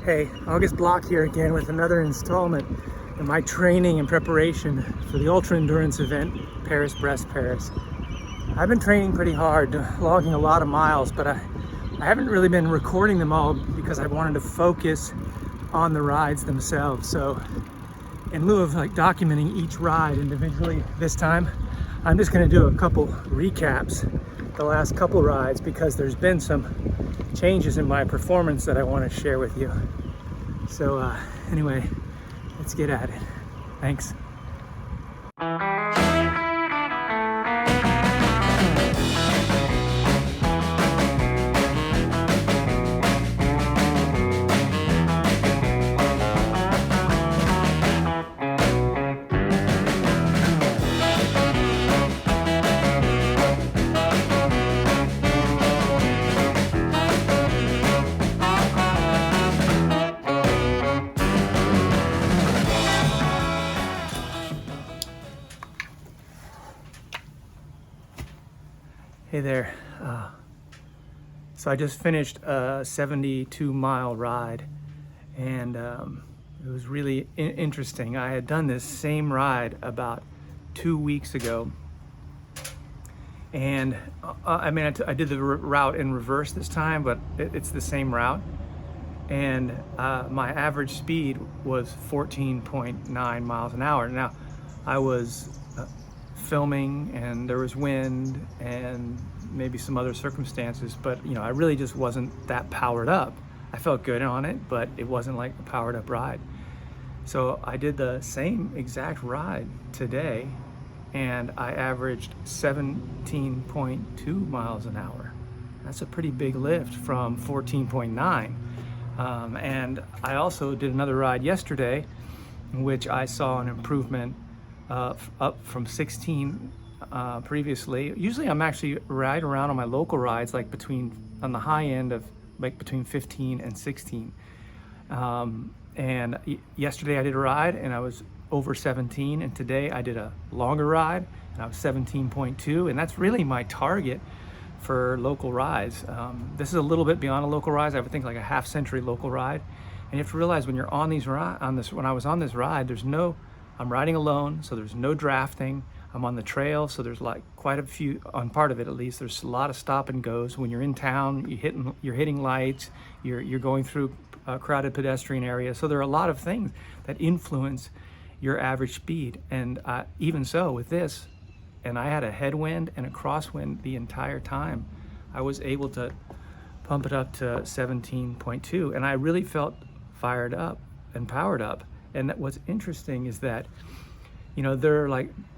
Hey, August Block here again with another installment in my training and preparation for the ultra endurance event, Paris-Brest-Paris. I've been training pretty hard, logging a lot of miles, but I haven't really been recording them all because I wanted to focus on the rides themselves. So in lieu of documenting each ride individually this time, I'm just going to do a couple recaps the last couple rides because there's been some changes in my performance that I want to share with you. So anyway, let's get at it. Thanks. Hey there. So I just finished a 72-mile ride, and it was really interesting. I had done this same ride about 2 weeks ago, and I did the route in reverse this time, but it's the same route, and my average speed was 14.9 miles an hour. Now, I was filming and there was wind and maybe some other circumstances, but I really just wasn't that powered up. I felt good on it, but it wasn't like a powered up ride. So I did the same exact ride today and I averaged 17.2 miles an hour. That's a pretty big lift from 14.9. And I also did another ride yesterday in which I saw an improvement up from 16 previously. Usually I'm actually right around on my local rides, on the high end of between 15 and 16. And yesterday I did a ride and I was over 17, and today I did a longer ride and I was 17.2, and that's really my target for local rides. This is a little bit beyond a local ride. I would think like a half-century local ride. And you have to realize when you're on when I was on this ride, I'm riding alone, so there's no drafting. I'm on the trail, so there's quite a few, on part of it at least, there's a lot of stop and goes. When you're in town, you're hitting lights, you're going through crowded pedestrian areas. So there are a lot of things that influence your average speed. And even so with this, and I had a headwind and a crosswind the entire time, I was able to pump it up to 17.2, and I really felt fired up and powered up. And what's interesting is that,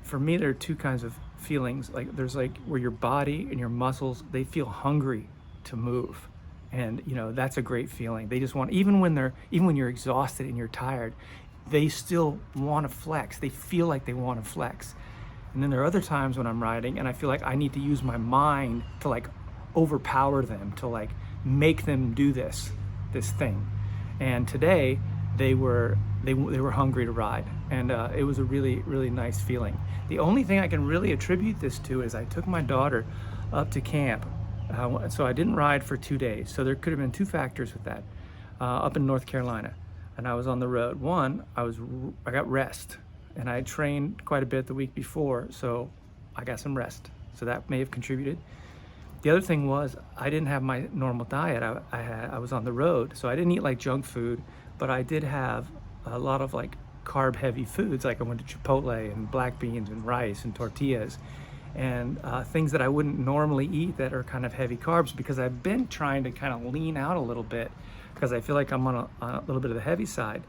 for me, there are two kinds of feelings. There's where your body and your muscles, they feel hungry to move. And, that's a great feeling. They just want, even when you're exhausted and you're tired, they still want to flex. They feel like they want to flex. And then there are other times when I'm riding and I feel like I need to use my mind to overpower them, to make them do this thing. And today, they were hungry to ride, and it was a really, really nice feeling. The only thing I can really attribute this to is I took my daughter up to camp, so I didn't ride for 2 days. So there could have been two factors with that. Up in North Carolina, and I was on the road. One, I got rest, and I had trained quite a bit the week before, so I got some rest. So that may have contributed. The other thing was I didn't have my normal diet. I was on the road, so I didn't eat junk food, but I did have a lot of carb heavy foods. I went to Chipotle and black beans and rice and tortillas and things that I wouldn't normally eat that are kind of heavy carbs, because I've been trying to kind of lean out a little bit because I feel like I'm on a little bit of the heavy side.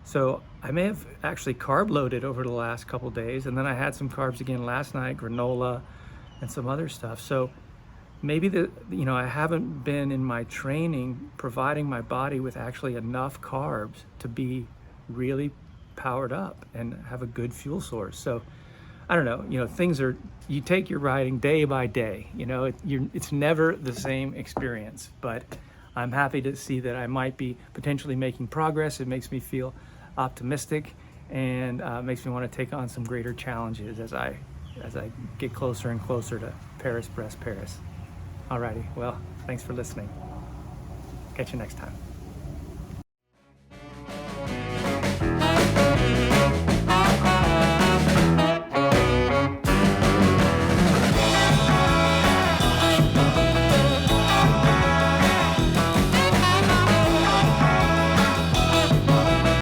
So I may have actually carb loaded over the last couple days, and then I had some carbs again last night, granola and some other stuff. So maybe I haven't been in my training providing my body with actually enough carbs to be really powered up and have a good fuel source. So I don't know, things are, you take your riding day by day, it's never the same experience, but I'm happy to see that I might be potentially making progress. It makes me feel optimistic and makes me want to take on some greater challenges as I get closer and closer to Paris-Brest-Paris. Alrighty, well, thanks for listening. Catch you next time.